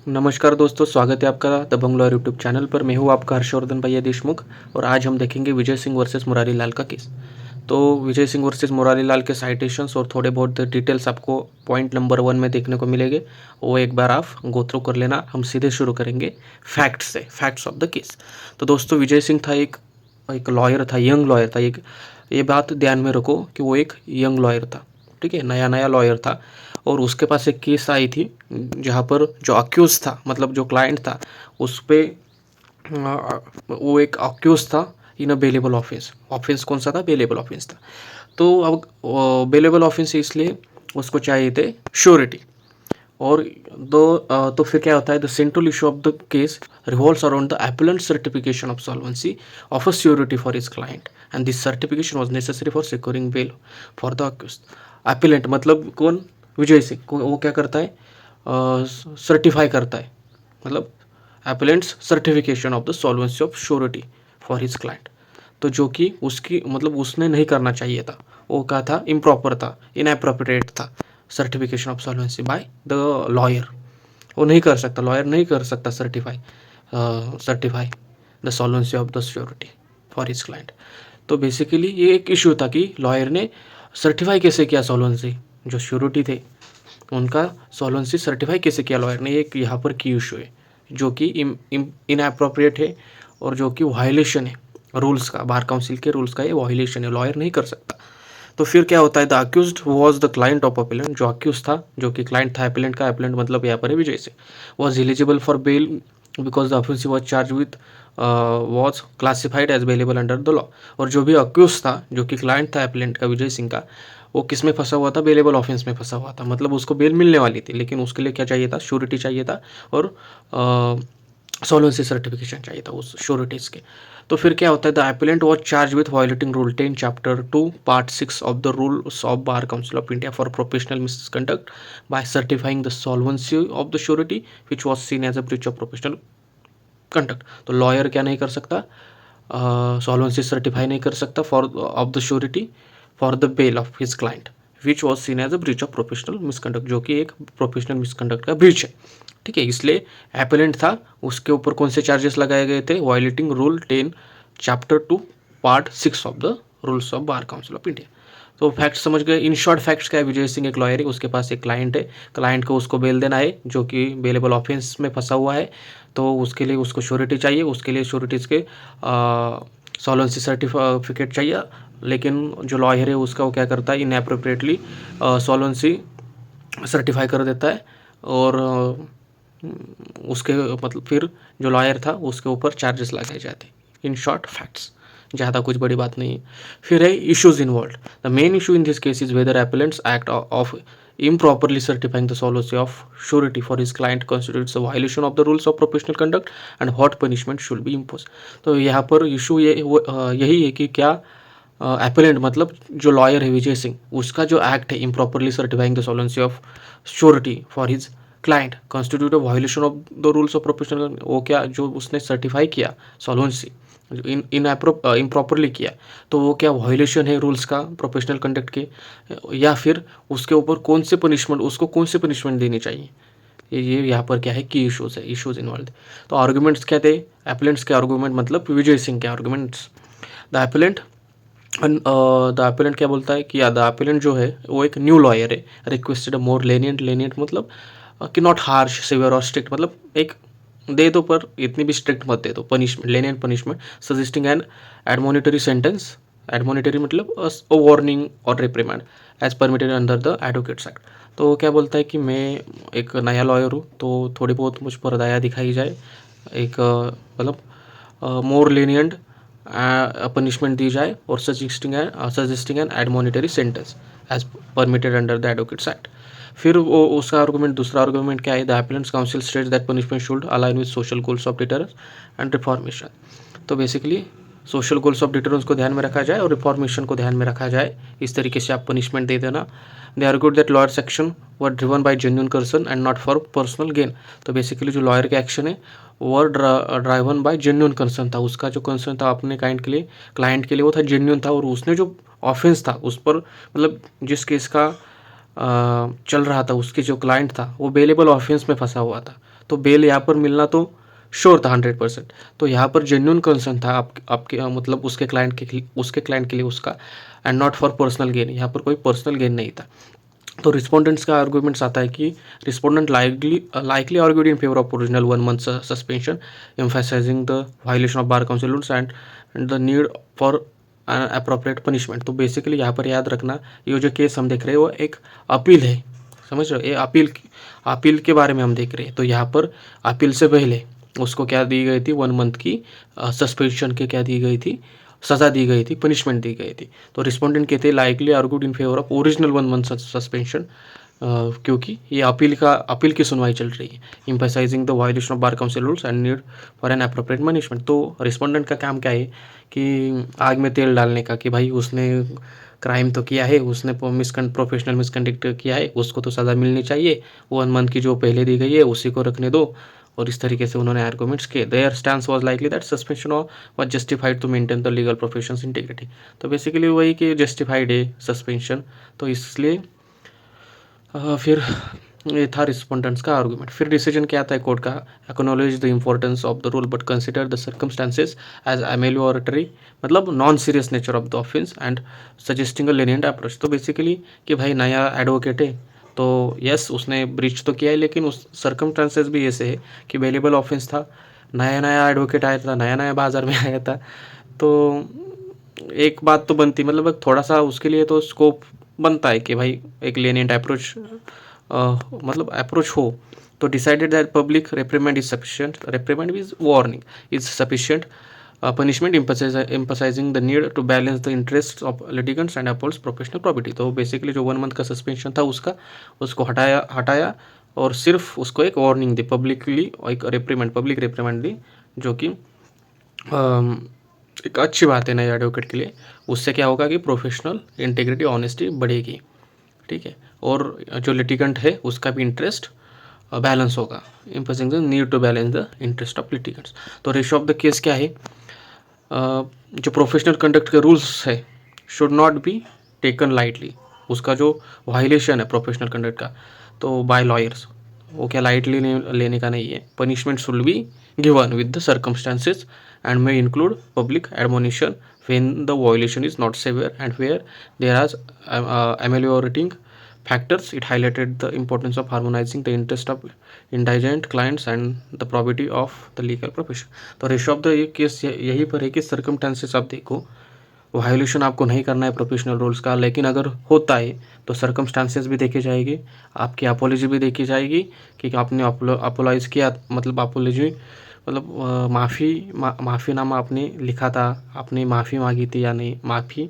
नमस्कार दोस्तों, स्वागत है आपका द बंगलौर यूट्यूब चैनल पर। मैं हूँ आपका हर्षवर्धन भैया देशमुख और आज हम देखेंगे विजय सिंह वर्सेस मुरारी लाल का केस। तो विजय सिंह वर्सेस मुरारी लाल के साइटेशंस और थोड़े बहुत डिटेल्स आपको पॉइंट नंबर 1 में देखने को मिलेंगे। वो एक बार आप गो थ्रू कर लेना। हम सीधे शुरू करेंगे फैक्ट्स से, फैक्ट्स ऑफ द केस। तो दोस्तों, विजय सिंह था एक एक लॉयर था, यंग लॉयर था। एक ये बात ध्यान में रखो कि वो एक यंग लॉयर था, ठीक है, नया नया लॉयर था। और उसके पास एक केस आई थी जहाँ पर जो अक्यूज था, मतलब जो क्लाइंट था, उस पे वो एक अक्यूज था इन अ बेलेबल ऑफेंस। ऑफेंस कौन सा था? बेलेबल ऑफेंस था। तो अब बेलेबल ऑफेंस इसलिए उसको चाहिए थे श्योरिटी। और तो फिर क्या होता है, the central issue of the case revolves around the appellant certification of solvency of a surety for his client, and this certification was necessary for securing bail for the accused. appellant मतलब कौन? विजय सिंह को वो क्या करता है? Certify करता है, मतलब appellant's certification of the solvency of surety for his client। तो जो कि उसकी मतलब उसने नहीं करना चाहिए था, वो क्या था? इम्प्रॉपर था, इनएप्रोप्रिएट था। Certification of solvency by the lawyer, वो नहीं कर सकता, लॉयर नहीं कर सकता certify the solvency of the surety for his client. तो बेसिकली ये एक इशू था कि लॉयर ने सर्टिफाई कैसे किया सॉल्वेंसी, जो श्योरिटी थे उनका सॉल्वेंसी सर्टिफाई कैसे किया लॉयर ने, एक यहाँ पर की इशू है जो कि इनएप्रोप्रिएट है और जो कि वायलेशन है रूल्स का, बार काउंसिल के रूल्स का ये वायलेशन है, लॉयर नहीं कर सकता। तो फिर क्या होता है, the accused was the client of appellate, जो अक्यूज था, जो कि क्लाइंट था अपीलेंट का, अपीलेंट मतलब यहाँ पर है Vijay Singh, was eligible for bail because the offence was charge with was classified as bailable under the law. और जो भी अक्यूज था, जो कि क्लाइंट था अपीलेंट का, विजय सिंह का, वो किस में फंसा हुआ था? बेलेबल ऑफेंस में फंसा हुआ था। मतलब उसको बेल मिलने वाली थी, लेकिन उसके लिए क्या चाहिए था? श्योरिटी चाहिए था और सॉल्वेंसी सर्टिफिकेशन चाहिए था उस श्योरिटीज के। तो फिर क्या होता है, the appellant was charge with violating rule 10 chapter 2 part 6 of the rules of bar Council of India for professional misconduct by certifying the solvency of the surety which was seen as a breach of professional conduct. तो lawyer क्या नहीं कर सकता? Solvency certify नहीं कर सकता for of the surety for the bail of his client which was seen as a breach of professional misconduct, जो कि एक प्रोफेशनल मिसकंडक्ट का ब्रीच है, ठीक है। इसलिए एपेलेंट था, उसके ऊपर कौन से चार्जेस लगाए गए थे? Violating rule 10 chapter 2 part 6 of the rules of bar Council of India. तो फैक्ट्स समझ गए। इन शॉर्ट फैक्ट्स क्या है, विजय सिंह एक लॉयर है, उसके पास एक क्लाइंट है, क्लाइंट को उसको बेल देना है जो कि बेलेबल ऑफेंस में फंसा हुआ है। तो उसके लिए उसको श्योरिटी चाहिए, उसके लिए श्योरिटीज़ के सॉल्वेंसी सर्टिफिकेट चाहिए। लेकिन जो लॉयर है उसका वो क्या करता है? इनएप्रोप्रिएटली सॉल्वेंसी सर्टिफाई कर देता है और उसके मतलब फिर जो लॉयर था उसके ऊपर चार्जेस लगाए जाते। इन शॉर्ट फैक्ट्स, ज़्यादा कुछ बड़ी बात नहीं है। फिर है issues involve. The main issue in this case is whether एपेलेंट्स act of improperly certifying the solvency of surety for his client constitutes a violation of the rules of professional conduct and what punishment should be imposed। तो यहाँ पर issue यही है कि क्या appellant मतलब जो lawyer है विजय सिंह, उसका जो एक्ट है improperly certifying the solvency of surety for his client constitute a violation of the rules of professional. वो क्या, जो उसने सर्टिफाई किया सॉल्वेंसी इम्प्रॉपरली किया, तो वो क्या वायलेशन है रूल्स का प्रोफेशनल कंडक्ट के, या फिर उसके ऊपर कौन से पनिशमेंट, उसको कौन से पनिशमेंट देनी चाहिए? ये यहाँ पर क्या है कि इशूज़ है, इशूज़ इन्वॉल्व। तो आर्गूमेंट्स क्या थे? एपेलेंट्स के आर्गूमेंट मतलब विजय सिंह के arguments. The appellant the appellant क्या बोलता है कि द एपेलेंट जो है वो एक न्यू लॉयर है, रिक्वेस्टेड अ मोर लेनियंट, लेनियंट मतलब कि नॉट हार्श सिवियर और स्ट्रिक्ट, मतलब एक दे दो पर इतनी भी स्ट्रिक्ट मत दे दो punishment, lenient punishment, suggesting an admonitory sentence. Admonitory मतलब वार्निंग और reprimand as permitted under the advocates act. तो वो क्या बोलता है कि मैं एक नया लॉयर हूँ, तो थोड़ी बहुत मुझ पर दया दिखाई जाए, एक मतलब मोर लेनियंट पनिशमेंट दी जाए और suggesting an admonitory sentence as permitted under the advocates act. फिर वो उसका आर्गूमेंट, दूसरा आर्गूमेंट क्या है? The appellant's counsel states that punishment should align with social goals of deterrence and reformation. तो basically social goals of deterrence को ध्यान में रखा जाए और रिफॉर्मेशन को ध्यान में रखा जाए, इस तरीके से आप पनिशमेंट दे देना। They argued that lawyer action were driven by genuine concern and not for personal gain. तो बेसिकली जो लॉयर के एक्शन है वो ड्राइवन बाय जेन्युइन कंसर्न था, उसका जो कंसर्न था अपने क्लाइंट के लिए वो था जेन्युइन था, और उसने जो ऑफेंस था उस पर मतलब जिस केस का चल रहा था, उसके जो क्लाइंट था वो बेलेबल ऑफेंस में फंसा हुआ था। तो बेल यहाँ पर मिलना तो श्योर था 100%। तो यहाँ पर जेन्युइन कंसर्न था आपके मतलब उसके क्लाइंट के लिए उसका, and not for personal gain. यहाँ पर कोई पर्सनल गेन नहीं था। तो रिस्पोंडेंट्स का आर्गूमेंट्स आता है कि respondent likely argued in favour of original 1 month suspension, emphasizing the violation of bar council rules and the need for appropriate punishment. तो बेसिकली यहाँ पर याद रखना, ये जो केस हम देख रहे हैं वो एक अपील है, समझ रहे हो, ये अपील के बारे में हम देख रहे हैं। तो यहाँ पर अपील से पहले उसको क्या दी गई थी, 1 month की सस्पेंशन के क्या दी गई थी, सज़ा दी गई थी, पनिशमेंट दी गई थी। तो रिस्पोंडेंट कहते हैं likely argued in favour of original 1 month suspension, क्योंकि ये अपील की सुनवाई चल रही है, emphasising the violation of bar council rules and need for an appropriate punishment. तो रिस्पोंडेंट का काम क्या है कि आग में तेल डालने का, कि भाई उसने क्राइम तो किया है, उसने प्रोफेशनल मिसकंडक्ट किया है, उसको तो सज़ा मिलनी चाहिए, 1 month की जो पहले दी गई है उसी को रखने दो। और इस तरीके से उन्होंने आर्गूमेंट्स किए। Their stance was likely that suspension was justified to maintain the legal profession's integrity. तो बेसिकली वही कि जस्टिफाइड है सस्पेंशन, तो इसलिए फिर ये था रिस्पोंडेंट्स का आर्गूमेंट। फिर डिसीजन क्या आता है कोर्ट का, acknowledge the importance of the rule but consider the circumstances as amelioratory, मतलब non serious nature of the offence and suggesting a lenient approach. तो बेसिकली कि भाई नया एडवोकेट है तो यस उसने ब्रीच तो किया है, लेकिन उस सर्कमस्टांसेस भी ऐसे है कि वेलेबल ऑफेंस था, नया एडवोकेट आया था, नया बाज़ार में आया था, तो एक बात तो बनती, मतलब थोड़ा सा उसके लिए तो स्कोप बनता है कि भाई एक lenient अप्रोच मतलब अप्रोच हो। तो decided that public reprimand is sufficient, reprimand is warning is sufficient punishment, emphasising the need to balance the interest of litigants and upholds professional property. तो बेसिकली जो 1 month का सस्पेंशन था उसको हटाया और सिर्फ उसको एक वार्निंग दी, पब्लिकली एक पब्लिक रेप्रिमेंड दी, जो कि एक अच्छी बात है नए एडवोकेट के लिए। उससे क्या होगा कि प्रोफेशनल इंटीग्रिटी, ऑनेस्टी बढ़ेगी, ठीक है, और जो लिटिगेंट है उसका भी इंटरेस्ट बैलेंस होगा, emphasising the need to balance the interest of litigants. तो रेशियो ऑफ द केस क्या है, जो प्रोफेशनल कंडक्ट के रूल्स है should not be taken lightly. उसका जो वायलेशन है प्रोफेशनल कंडक्ट का, तो बाय लॉयर्स, वो क्या लाइटली लेने का नहीं है। Punishment should be given with the circumstances and may include public admonition when the violation is not severe and where there are ameliorating factors. It highlighted the importance of harmonizing the interest of indigent clients and the probity of the legal profession. तो ratio of the ये case यही पर है कि circumstances आप देखो, violation आपको नहीं करना है प्रोफेशनल रूल्स का, लेकिन अगर होता है तो सर्कमस्टांसेस भी देखी जाएगी, आपकी अपोलॉजी भी देखी जाएगी कि आपने अपोलाइज किया, मतलब अपोलॉजी मतलब माफ़ीनामा आपने लिखा था, आपने माफ़ी मांगी थी या नहीं, माफ़ी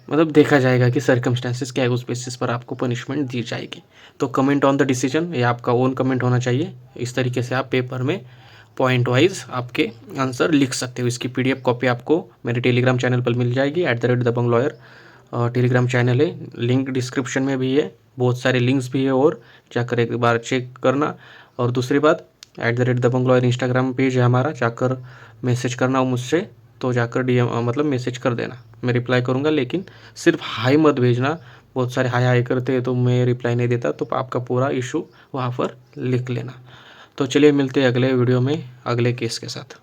मतलब देखा जाएगा कि सर्कमस्टांसेस क्या है, उस बेसिस पर आपको पनिशमेंट दी जाएगी। तो कमेंट ऑन द डिसीजन, ये आपका ओन कमेंट होना चाहिए। इस तरीके से आप पेपर में पॉइंट वाइज आपके आंसर लिख सकते हो। इसकी PDF कॉपी आपको मेरे टेलीग्राम चैनल पर मिल जाएगी, @दबंग लॉयर टेलीग्राम चैनल है, लिंक डिस्क्रिप्शन में भी है, बहुत सारे लिंक्स भी है, और जाकर एक बार चेक करना। और दूसरी बात, @दबंग लॉयर इंस्टाग्राम पेज है हमारा, जाकर मैसेज करना हो मुझसे, तो जाकर DM मतलब मैसेज कर देना, मैं रिप्लाई करूँगा, लेकिन सिर्फ हाई मत भेजना। बहुत सारे हाई करते हैं तो मैं रिप्लाई नहीं देता, तो आपका पूरा इशू वहाँ पर लिख लेना। तो चलिए मिलते हैं अगले वीडियो में अगले केस के साथ।